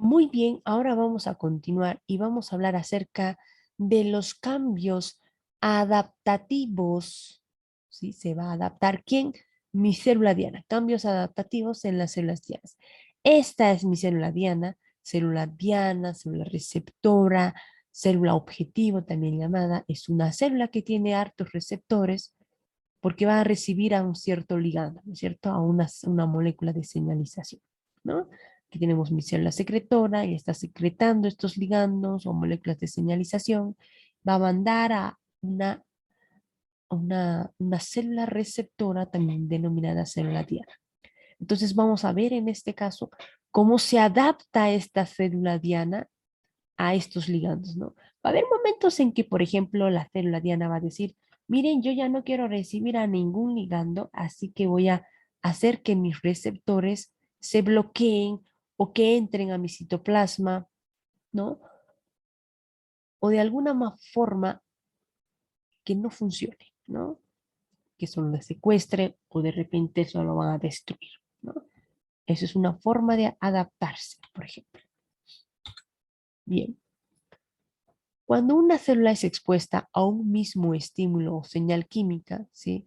Muy bien, ahora vamos a continuar y vamos a hablar acerca de los cambios adaptativos. ¿Sí? Se va a adaptar. ¿Quién? Mi célula diana. Cambios adaptativos en las células dianas. Esta es mi célula diana, célula receptora, célula objetivo también llamada. Es una célula que tiene hartos receptores porque va a recibir a un cierto ligando, ¿no es cierto? A una molécula de señalización, ¿no? Aquí tenemos mi célula secretora y está secretando estos ligandos o moléculas de señalización. Va a mandar a una célula receptora también denominada célula diana. Entonces vamos a ver en este caso cómo se adapta esta célula diana a estos ligandos, ¿no? Va a haber momentos en que, por ejemplo, la célula diana va a decir, miren, yo ya no quiero recibir a ningún ligando, así que voy a hacer que mis receptores se bloqueen o que entren a mi citoplasma, ¿no? O de alguna forma que no funcione, ¿no? Que solo la secuestre o de repente solo van a destruir, ¿no? Eso es una forma de adaptarse, por ejemplo. Bien. Cuando una célula es expuesta a un mismo estímulo o señal química, ¿sí?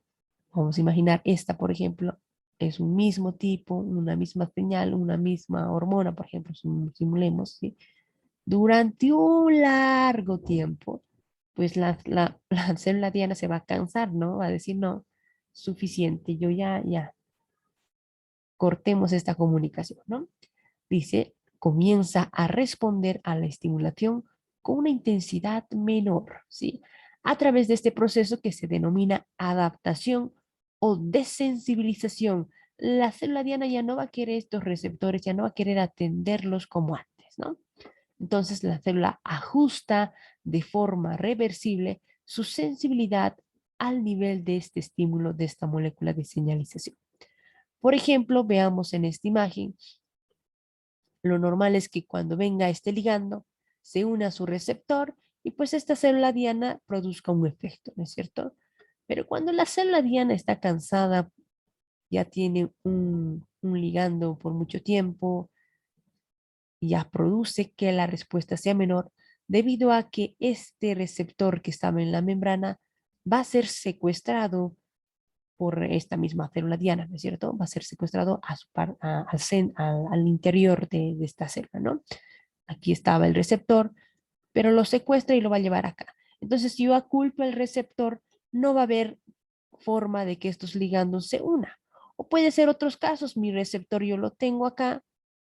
Vamos a imaginar esta, por ejemplo, es un mismo tipo, una misma señal, una misma hormona, por ejemplo, simulemos, ¿sí? Durante un largo tiempo, pues la célula diana se va a cansar, ¿no? Va a decir, no, suficiente, yo ya, cortemos esta comunicación, ¿no? Dice, comienza a responder a la estimulación con una intensidad menor, ¿sí? A través de este proceso que se denomina adaptación o desensibilización. La célula diana ya no va a querer estos receptores, ya no va a querer atenderlos como antes, ¿no? Entonces la célula ajusta de forma reversible su sensibilidad al nivel de este estímulo de esta molécula de señalización. Por ejemplo, veamos en esta imagen, lo normal es que cuando venga este ligando, se una a su receptor y pues esta célula diana produzca un efecto, ¿no es cierto? Pero cuando la célula diana está cansada, ya tiene un ligando por mucho tiempo, ya produce que la respuesta sea menor debido a que este receptor que estaba en la membrana va a ser secuestrado por esta misma célula diana, ¿no es cierto? Va a ser secuestrado al interior de esta célula, ¿no? Aquí estaba el receptor, pero lo secuestra y lo va a llevar acá. Entonces, si yo aculpo el receptor, no va a haber forma de que estos ligandos se unan. O puede ser otros casos, mi receptor yo lo tengo acá,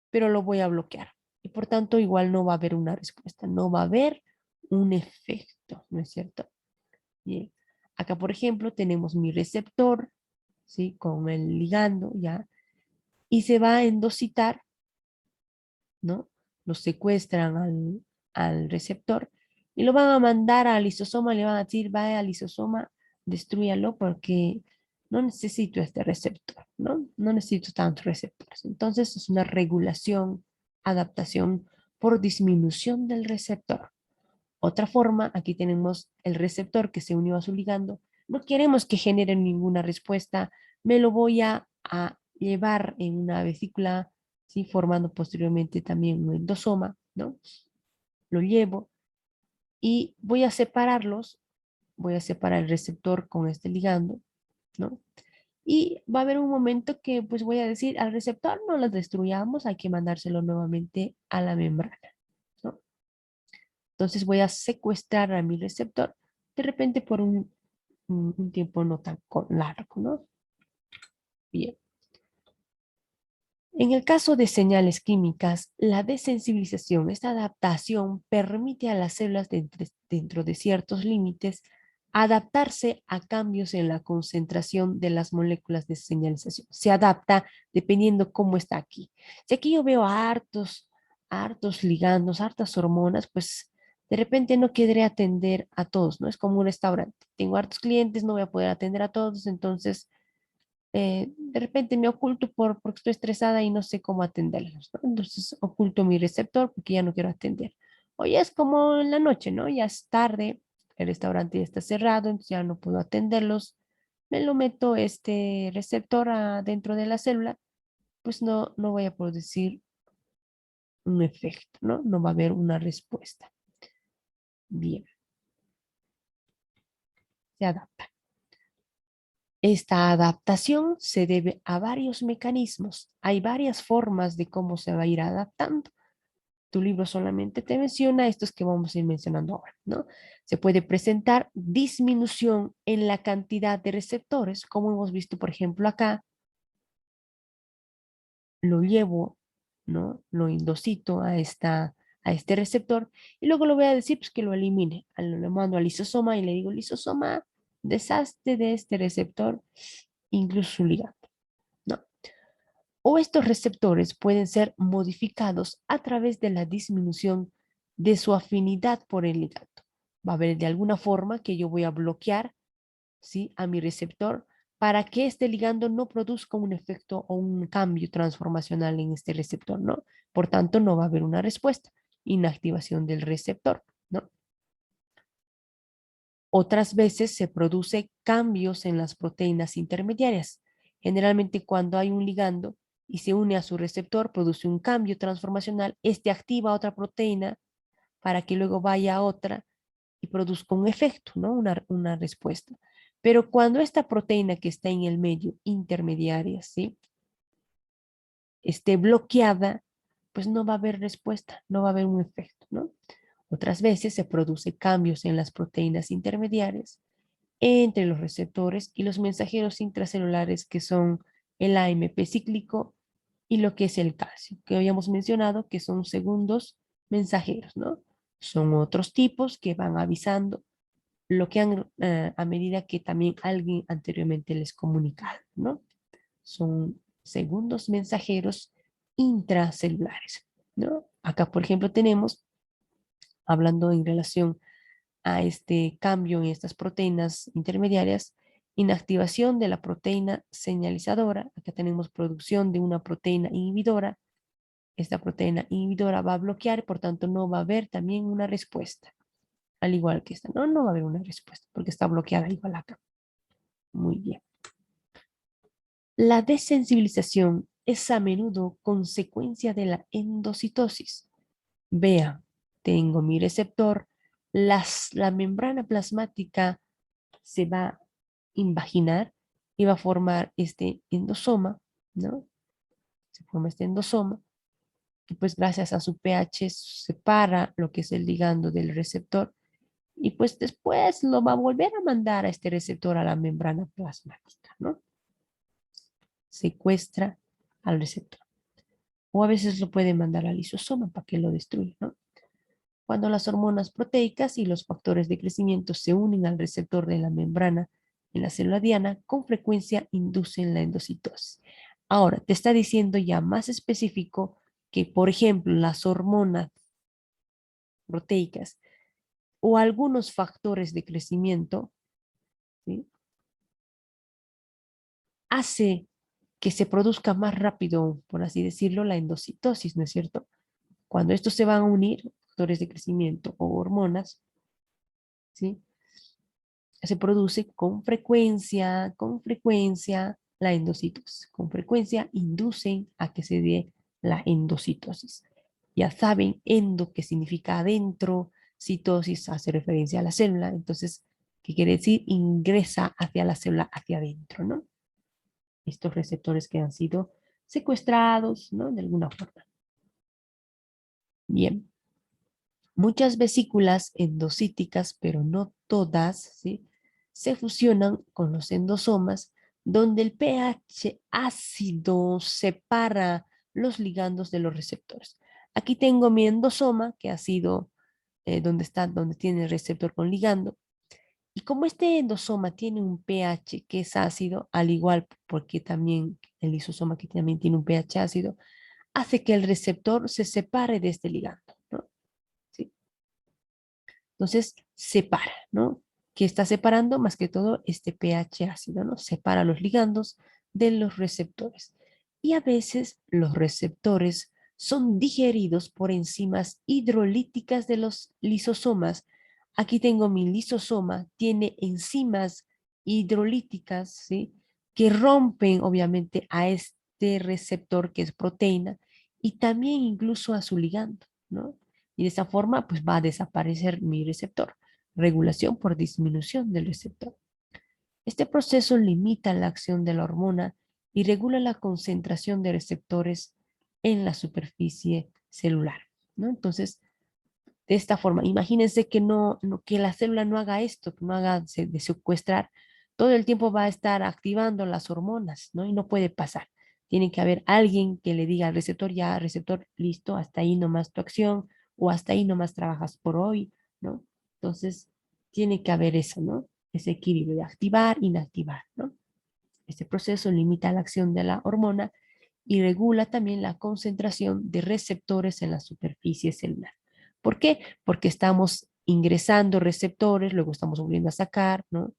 pero lo voy a bloquear. Y por tanto, igual no va a haber una respuesta, no va a haber un efecto, ¿no es cierto? Bien. Acá, por ejemplo, tenemos mi receptor, ¿sí? Con el ligando, ¿ya? Y se va a endocitar, ¿no? Lo secuestran al receptor y lo van a mandar al lisosoma, le van a decir, vaya al lisosoma, destrúyalo porque no necesito este receptor, ¿no? No necesito tantos receptores. Entonces es una regulación, adaptación por disminución del receptor. Otra forma, aquí tenemos el receptor que se unió a su ligando. No queremos que genere ninguna respuesta. Me lo voy a llevar en una vesícula, ¿sí? Formando posteriormente también un endosoma, ¿no? Lo llevo y voy a separarlos. Voy a separar el receptor con este ligando, ¿no? Y va a haber un momento que pues voy a decir al receptor no lo destruyamos, hay que mandárselo nuevamente a la membrana, ¿no? Entonces voy a secuestrar a mi receptor de repente por un tiempo no tan largo, ¿no? Bien. En el caso de señales químicas, la desensibilización, esta adaptación permite a las células dentro de ciertos límites adaptarse a cambios en la concentración de las moléculas de señalización. Se adapta dependiendo cómo está aquí. Si aquí yo veo hartos ligandos, hartas hormonas, pues de repente no querré atender a todos, ¿no? Es como un restaurante. Tengo hartos clientes, no voy a poder atender a todos, entonces de repente me oculto porque estoy estresada y no sé cómo atenderlos, ¿no? Entonces oculto mi receptor porque ya no quiero atender. Hoy es como en la noche, ¿no? Ya es tarde, el restaurante ya está cerrado, entonces ya no puedo atenderlos. Me lo meto este receptor dentro de la célula, pues no voy a producir un efecto, ¿no? No va a haber una respuesta. Bien, se adapta. Esta adaptación se debe a varios mecanismos. Hay varias formas de cómo se va a ir adaptando. Tu libro solamente te menciona estos que vamos a ir mencionando ahora, ¿no? Se puede presentar disminución en la cantidad de receptores, como hemos visto, por ejemplo, acá. Lo llevo, ¿no? Lo indocito a este receptor y luego lo voy a decir pues, que lo elimine. Lo mando al lisosoma y le digo, lisosoma, deshazte de este receptor, incluso su ligando, ¿no? O estos receptores pueden ser modificados a través de la disminución de su afinidad por el ligando. Va a haber de alguna forma que yo voy a bloquear, ¿sí?, a mi receptor para que este ligando no produzca un efecto o un cambio transformacional en este receptor, ¿no? Por tanto, no va a haber una respuesta, inactivación del receptor, ¿no? Otras veces se produce cambios en las proteínas intermediarias. Generalmente cuando hay un ligando y se une a su receptor, produce un cambio transformacional, este activa otra proteína para que luego vaya a otra y produzca un efecto, ¿no? Una respuesta. Pero cuando esta proteína que está en el medio intermediaria, ¿sí?, esté bloqueada, pues no va a haber respuesta, no va a haber un efecto, ¿no? Otras veces se producen cambios en las proteínas intermediarias entre los receptores y los mensajeros intracelulares que son el AMP cíclico y lo que es el calcio, que habíamos mencionado que son segundos mensajeros, ¿no? Son otros tipos que van avisando lo que han, a medida que también alguien anteriormente les comunicaba, ¿no? Son segundos mensajeros intracelulares, ¿no? Acá, por ejemplo, tenemos, hablando en relación a este cambio en estas proteínas intermediarias, inactivación de la proteína señalizadora. Acá tenemos producción de una proteína inhibidora. Esta proteína inhibidora va a bloquear, por tanto no va a haber también una respuesta. Al igual que esta, no va a haber una respuesta porque está bloqueada igual acá. Muy bien. La desensibilización es a menudo consecuencia de la endocitosis. Vea, tengo mi receptor, la membrana plasmática se va a invaginar y va a formar este endosoma, ¿no? Se forma este endosoma y pues gracias a su pH separa lo que es el ligando del receptor y pues después lo va a volver a mandar a este receptor a la membrana plasmática, ¿no? Secuestra al receptor. O a veces lo puede mandar al lisosoma para que lo destruya, ¿no? Cuando las hormonas proteicas y los factores de crecimiento se unen al receptor de la membrana en la célula diana, con frecuencia inducen la endocitosis. Ahora, te está diciendo ya más específico que, por ejemplo, las hormonas proteicas o algunos factores de crecimiento, ¿sí?, hace que se produzca más rápido, por así decirlo, la endocitosis, ¿no es cierto? Cuando estos se van a unir, factores de crecimiento o hormonas, ¿sí?, se produce con frecuencia la endocitosis. Con frecuencia inducen a que se dé la endocitosis. Ya saben, endo, que significa adentro, citosis hace referencia a la célula, entonces, ¿qué quiere decir? Ingresa hacia la célula, hacia adentro, ¿no? Estos receptores que han sido secuestrados, ¿no?, de alguna forma. Bien. Muchas vesículas endocíticas, pero no todas, ¿sí?, se fusionan con los endosomas, donde el pH ácido separa los ligandos de los receptores. Aquí tengo mi endosoma, que ha sido donde tiene el receptor con ligando. Y como este endosoma tiene un pH que es ácido, al igual porque también el lisosoma que también tiene un pH ácido, hace que el receptor se separe de este ligando, ¿no? ¿Sí? Entonces, separa, ¿no? ¿Qué está separando? Más que todo este pH ácido, ¿no? Separa los ligandos de los receptores. Y a veces los receptores son digeridos por enzimas hidrolíticas de los lisosomas. Aquí tengo mi lisosoma, tiene enzimas hidrolíticas, ¿sí?, que rompen obviamente a este receptor que es proteína y también incluso a su ligando, ¿no? Y de esa forma, pues va a desaparecer mi receptor. Regulación por disminución del receptor. Este proceso limita la acción de la hormona y regula la concentración de receptores en la superficie celular, ¿no? Entonces, de esta forma, imagínense que que la célula no haga esto, que no haga de secuestrar, todo el tiempo va a estar activando las hormonas, ¿no? Y no puede pasar. Tiene que haber alguien que le diga al receptor, ya, receptor, listo, hasta ahí nomás tu acción, o hasta ahí nomás trabajas por hoy, ¿no? Entonces, tiene que haber eso, ¿no? Ese equilibrio de activar, inactivar, ¿no? Este proceso limita la acción de la hormona y regula también la concentración de receptores en la superficie celular. ¿Por qué? Porque estamos ingresando receptores, luego estamos volviendo a sacar, ¿no?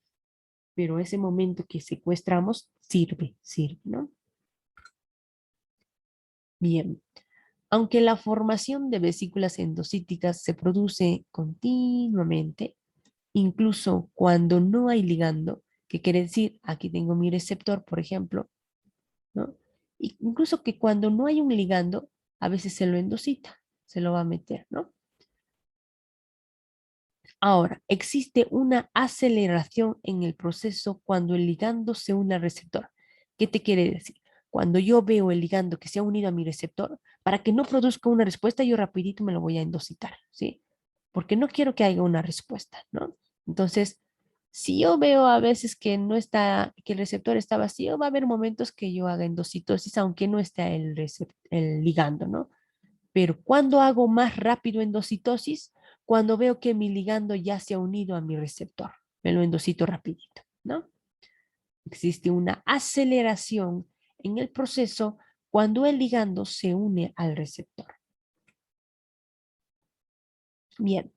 Pero ese momento que secuestramos sirve, ¿no? Bien, aunque la formación de vesículas endocíticas se produce continuamente, incluso cuando no hay ligando, que quiere decir, aquí tengo mi receptor, por ejemplo, ¿no? Y incluso que cuando no hay un ligando, a veces se lo endocita, se lo va a meter, ¿no? Ahora, existe una aceleración en el proceso cuando el ligando se une al receptor. ¿Qué te quiere decir? Cuando yo veo el ligando que se ha unido a mi receptor, para que no produzca una respuesta, yo rapidito me lo voy a endocitar, ¿sí? Porque no quiero que haya una respuesta, ¿no? Entonces, si yo veo a veces que no está, que el receptor está vacío, va a haber momentos que yo haga endocitosis, aunque no esté el ligando, ¿no? Pero cuando hago más rápido endocitosis, cuando veo que mi ligando ya se ha unido a mi receptor, me lo endocito rapidito, ¿no? Existe una aceleración en el proceso cuando el ligando se une al receptor. Bien,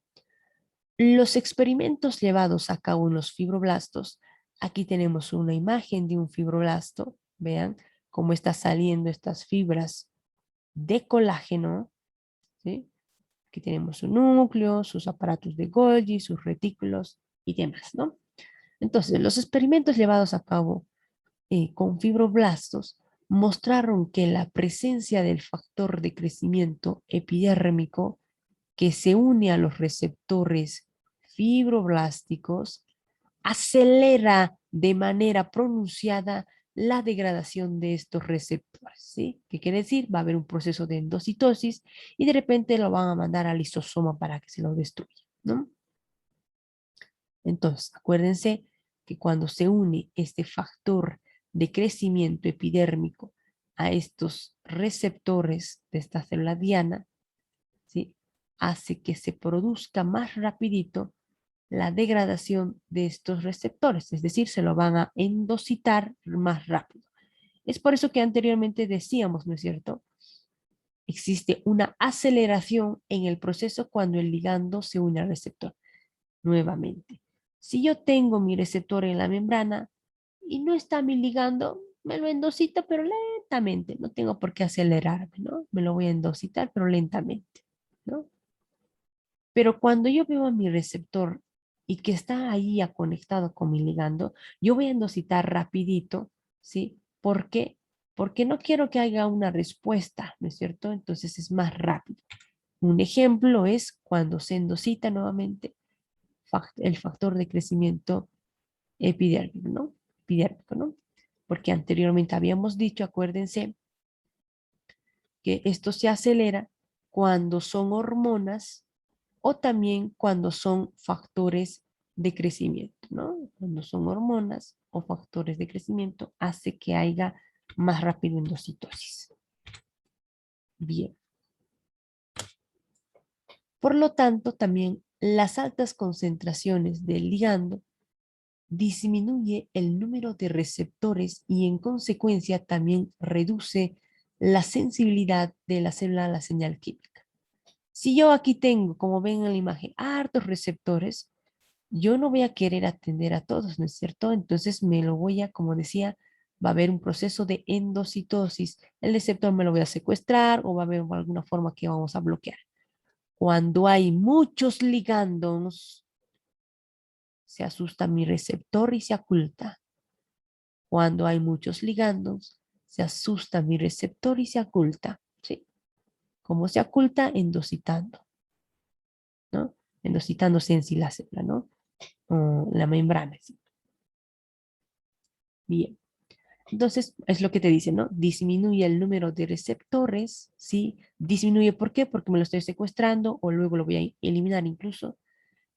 los experimentos llevados a cabo en los fibroblastos, aquí tenemos una imagen de un fibroblasto, vean cómo está saliendo estas fibras de colágeno, ¿sí? Aquí tenemos su núcleo, sus aparatos de Golgi, sus retículos y demás, ¿no? Entonces, los experimentos llevados a cabo con fibroblastos mostraron que la presencia del factor de crecimiento epidérmico que se une a los receptores fibroblásticos acelera de manera pronunciada la degradación de estos receptores, ¿sí? ¿Qué quiere decir? Va a haber un proceso de endocitosis y de repente lo van a mandar al lisosoma para que se lo destruya, ¿no? Entonces, acuérdense que cuando se une este factor de crecimiento epidérmico a estos receptores de esta célula diana, ¿sí? Hace que se produzca más rapidito la degradación de estos receptores, es decir, se lo van a endocitar más rápido. Es por eso que anteriormente decíamos, ¿no es cierto? Existe una aceleración en el proceso cuando el ligando se une al receptor. Nuevamente, si yo tengo mi receptor en la membrana y no está mi ligando, me lo endocito, pero lentamente. No tengo por qué acelerarme, ¿no? Me lo voy a endocitar, pero lentamente, ¿no? Pero cuando yo veo a mi receptor y que está ahí ya conectado con mi ligando, yo voy a endocitar rapidito, ¿sí? ¿Por qué? Porque no quiero que haya una respuesta, ¿no es cierto? Entonces es más rápido. Un ejemplo es cuando se endocita nuevamente el factor de crecimiento epidérmico, ¿no? Epidérmico, ¿no? Porque anteriormente habíamos dicho, acuérdense, que esto se acelera cuando son hormonas o también cuando son factores de crecimiento, ¿no? Cuando son hormonas o factores de crecimiento, hace que haya más rápido endocitosis. Bien. Por lo tanto, también las altas concentraciones del ligando disminuye el número de receptores y en consecuencia también reduce la sensibilidad de la célula a la señal química. Si yo aquí tengo, como ven en la imagen, hartos receptores, yo no voy a querer atender a todos, ¿no es cierto? Entonces me lo voy a, como decía, va a haber un proceso de endocitosis. El receptor me lo voy a secuestrar o va a haber alguna forma que vamos a bloquear. Cuando hay muchos ligandos, se asusta mi receptor y se oculta. Cuando hay muchos ligandos, se asusta mi receptor y se oculta, ¿sí? ¿Cómo se oculta? Endocitando, ¿no? Endocitándose en sí la célula, ¿no? O la membrana. ¿Sí? Bien. Entonces, es lo que te dice, ¿no? Disminuye el número de receptores, ¿sí? Disminuye, ¿por qué? Porque me lo estoy secuestrando o luego lo voy a eliminar incluso.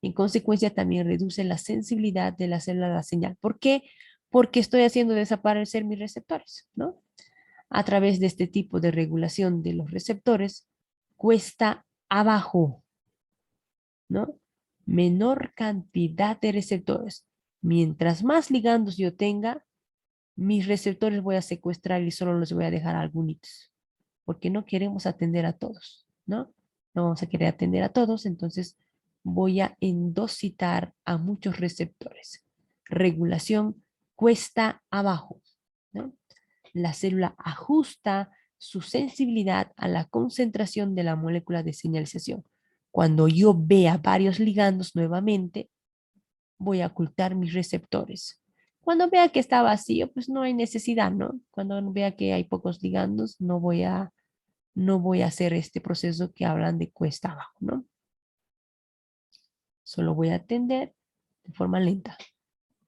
En consecuencia, también reduce la sensibilidad de la célula a la señal. ¿Por qué? Porque estoy haciendo desaparecer mis receptores, ¿no? A través de este tipo de regulación de los receptores, cuesta abajo, ¿no? Menor cantidad de receptores. Mientras más ligandos yo tenga, mis receptores voy a secuestrar y solo los voy a dejar algunos, porque no queremos atender a todos, ¿no? No vamos a querer atender a todos, entonces voy a endocitar a muchos receptores. Regulación cuesta abajo, ¿no? La célula ajusta su sensibilidad a la concentración de la molécula de señalización. Cuando yo vea varios ligandos nuevamente, voy a ocultar mis receptores. Cuando vea que está vacío, pues no hay necesidad, ¿no? Cuando vea que hay pocos ligandos, no voy a hacer este proceso que hablan de cuesta abajo, ¿no? Solo voy a atender de forma lenta.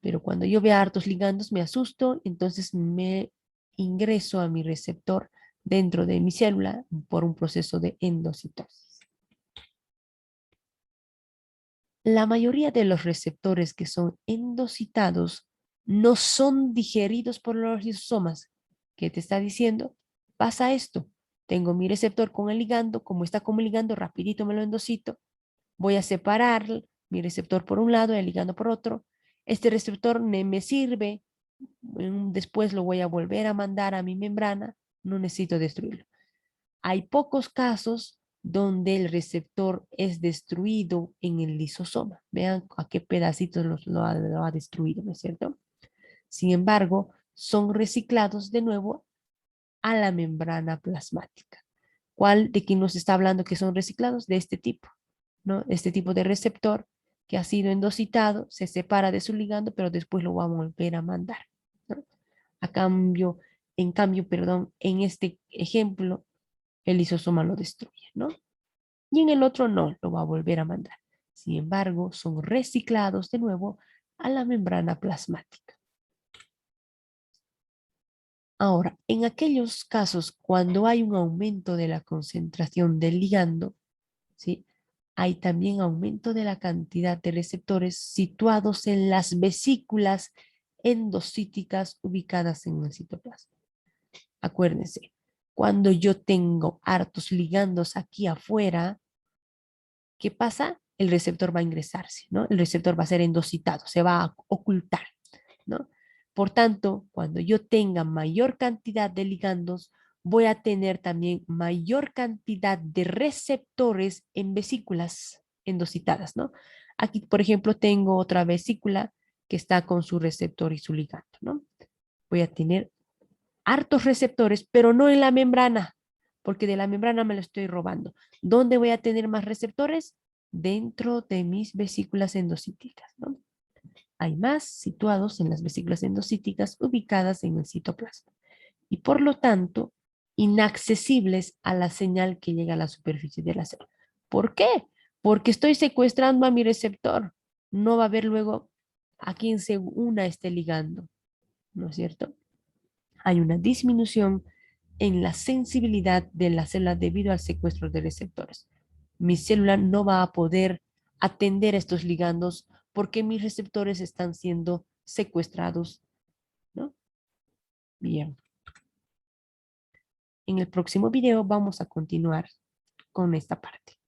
Pero cuando yo vea hartos ligandos, me asusto, entonces me ingreso a mi receptor dentro de mi célula por un proceso de endocitosis. La mayoría de los receptores que son endocitados no son digeridos por los lisosomas. ¿Qué te está diciendo? Pasa esto. Tengo mi receptor con el ligando, como está como ligando, rapidito me lo endocito. Voy a separar mi receptor por un lado y el ligando por otro. Este receptor me sirve, después lo voy a volver a mandar a mi membrana, no necesito destruirlo. Hay pocos casos donde el receptor es destruido en el lisosoma. Vean a qué pedacitos lo ha destruido, ¿no es cierto? Sin embargo, son reciclados de nuevo a la membrana plasmática. ¿Cuál de quién nos está hablando que son reciclados? De este tipo, ¿no? Este tipo de receptor que ha sido endocitado, se separa de su ligando, pero después lo vamos a volver a mandar, ¿no? Perdón, en este ejemplo, el lisosoma lo destruye, ¿no? Y en el otro no, lo va a volver a mandar. Sin embargo, son reciclados de nuevo a la membrana plasmática. Ahora, en aquellos casos cuando hay un aumento de la concentración del ligando, ¿sí? Hay también aumento de la cantidad de receptores situados en las vesículas endocíticas ubicadas en el citoplasma. Acuérdense, cuando yo tengo hartos ligandos aquí afuera, ¿qué pasa? El receptor va a ingresarse, ¿no? El receptor va a ser endocitado, se va a ocultar, ¿no? Por tanto, cuando yo tenga mayor cantidad de ligandos, voy a tener también mayor cantidad de receptores en vesículas endocitadas, ¿no? Aquí, por ejemplo, tengo otra vesícula que está con su receptor y su ligando, ¿no? Voy a tener hartos receptores, pero no en la membrana, porque de la membrana me lo estoy robando. ¿Dónde voy a tener más receptores? Dentro de mis vesículas endocíticas, ¿no? Hay más situados en las vesículas endocíticas ubicadas en el citoplasma y por lo tanto inaccesibles a la señal que llega a la superficie de la célula. ¿Por qué? Porque estoy secuestrando a mi receptor. No va a haber luego a quien se una este ligando, ¿no es cierto? Hay una disminución en la sensibilidad de la célula debido al secuestro de receptores. Mi célula no va a poder atender a estos ligandos porque mis receptores están siendo secuestrados, ¿no? Bien. En el próximo video vamos a continuar con esta parte.